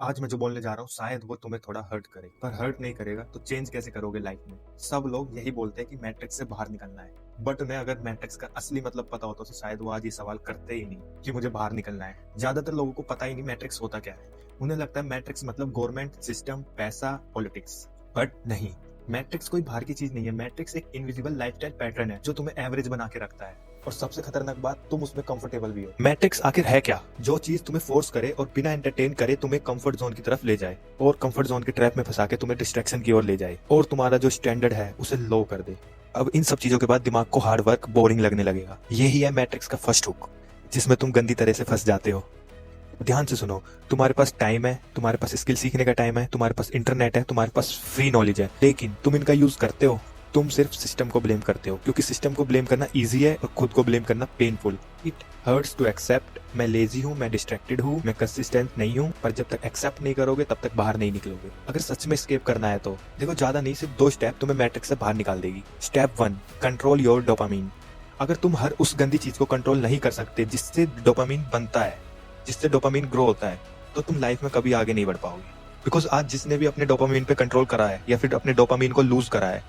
आज मैं जो बोलने जा रहा हूँ शायद वो तुम्हें थोड़ा हर्ट करे, पर हर्ट नहीं करेगा तो चेंज कैसे करोगे लाइफ में। सब लोग यही बोलते हैं कि मैट्रिक्स से बाहर निकलना है, बट उन्हें अगर मैट्रिक्स का असली मतलब पता होता तो शायद वो आज ये सवाल करते ही नहीं कि मुझे बाहर निकलना है। ज्यादातर लोगों को पता ही नहीं मैट्रिक्स होता क्या है। उन्हें लगता है मैट्रिक्स मतलब गवर्नमेंट सिस्टम, पैसा, पॉलिटिक्स। बट नहीं, मैट्रिक्स कोई बाहर की चीज नहीं है। मैट्रिक्स एक इनविजिबल लाइफस्टाइल पैटर्न है जो तुम्हें एवरेज बना के रखता है। और सबसे खतरनाक बात, तुम उसमें कंफर्टेबल भी हो। मैट्रिक्स आखिर है क्या? जो चीज तुम्हें फोर्स करे और बिना एंटरटेन करे तुम्हें कंफर्ट जोन की तरफ ले जाए, और कंफर्ट जोन के ट्रैप में फंसा के तुम्हें डिस्ट्रैक्शन की ओर ले जाए, और तुम्हारा जो स्टैंडर्ड है उसे लो कर दे। अब इन सब चीजों के बाद दिमाग को हार्ड वर्क बोरिंग लगने लगेगा। यही है मैट्रिक्स का फर्स्ट हुक, जिसमें तुम गंदी तरह से फंस जाते हो। ध्यान से सुनो, तुम्हारे पास टाइम है, तुम्हारे पास स्किल सीखने का टाइम है, तुम्हारे पास इंटरनेट है, तुम्हारे पास फ्री नॉलेज है, लेकिन तुम इनका यूज करते हो? तुम सिर्फ सिस्टम को ब्लेम करते हो, क्योंकि सिस्टम को ब्लेम करना इजी है और खुद को ब्लेम करना painful. It hurts to accept, मैं लेजी हूँ, मैं डिस्ट्रैक्टेड हूँ, मैं कंसिस्टेंट नहीं हूँ, पर जब तक एक्सेप्ट नहीं करोगे तब तक बाहर नहीं निकलोगे। अगर सच में एस्केप करना है तो देखो, ज्यादा नहीं, सिर्फ 2 स्टेप तुम्हें मैट्रिक्स से बाहर निकाल देगी। Step 1, control your dopamine. अगर तुम हर उस गंदी चीज को कंट्रोल नहीं कर सकते जिससे डोपामीन बनता है, जिससे डोपामीन ग्रो होता है, तो तुम लाइफ में कभी आगे नहीं बढ़ पाओगे। बिकॉज आज जिसने भी अपने डोपामीन पे कंट्रोल करा है या फिर अपने डोपामीन को लूज करा है,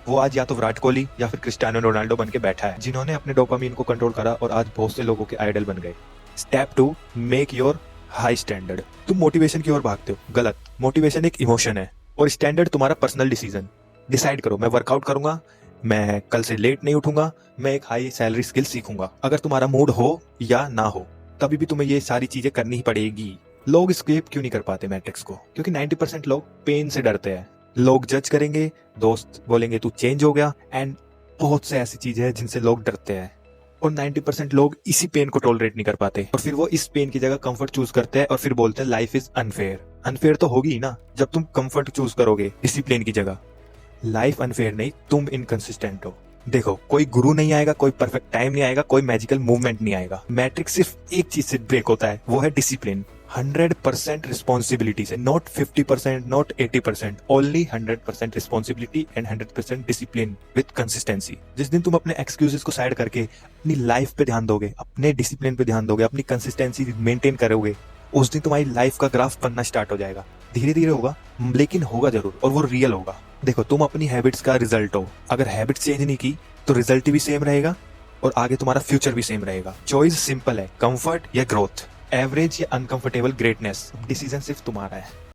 वो आज या तो विराट कोहली या फिर क्रिस्टियानो रोनाल्डो बन के बैठा है, जिन्होंने अपने डोपामीन को कंट्रोल करा और आज बहुत से लोगों के आइडल बन गए। Step 2, make your high standard. तुम मोटिवेशन की ओर भागते हो, गलत। मोटिवेशन एक इमोशन है और स्टैंडर्ड तुम्हारा पर्सनल डिसीजन। डिसाइड करो, मैं वर्कआउट करूंगा, मैं कल से लेट नहीं उठूंगा, मैं एक हाई सैलरी स्किल सीखूंगा। अगर तुम्हारा मूड हो या ना हो, तभी भी तुम्हें ये सारी चीजें करनी ही पड़ेगी। लोग स्केप क्यों नहीं कर पाते मैट्रिक्स को? क्योंकि 90% लोग पेन से डरते हैं। लोग जज करेंगे, दोस्त बोलेंगे तू चेंज हो गया, एंड बहुत से ऐसी चीजें हैं जिनसे लोग डरते हैं। और 90% लोग इसी पेन को टॉलरेट नहीं कर पाते, और फिर वो इस पेन की जगह कंफर्ट चूज करते हैं और फिर बोलते हैं लाइफ इज अनफेयर। अनफेयर तो होगी ही ना जब तुम कंफर्ट चूज करोगे डिसिप्लिन की जगह। लाइफ अनफेयर नहीं, तुम इनकंसिस्टेंट हो। देखो, कोई गुरु नहीं आएगा, कोई परफेक्ट टाइम नहीं आएगा, कोई मैजिकल मूवमेंट नहीं आएगा। मैट्रिक्स सिर्फ एक चीज से ब्रेक होता है, वो है डिसिप्लिन। 100% रिस्पॉन्सिबिलिटी से, not 50%, not 80%, only 100% responsibility and 100% discipline with consistency. जिस दिन तुम अपने एक्सक्यूजेस को साइड करके अपनी लाइफ पे ध्यान दोगे, अपने डिसिप्लिन पे ध्यान दोगे, अपनी कंसिस्टेंसी मेंटेन करोगे, उस दिन तुम्हारी लाइफ का ग्राफ बनना स्टार्ट हो जाएगा। धीरे धीरे होगा, लेकिन होगा जरूर, और वो रियल होगा। देखो, तुम अपनी हैबिट्स का रिजल्ट हो। अगर हैबिट चेंज नहीं की तो रिजल्ट भी सेम रहेगा और आगे तुम्हारा फ्यूचर भी सेम रहेगा। चॉइस सिंपल है, कंफर्ट या ग्रोथ, एवरेज या अनकंफर्टेबल ग्रेटनेस। डिसीजन सिर्फ तुम्हारा है।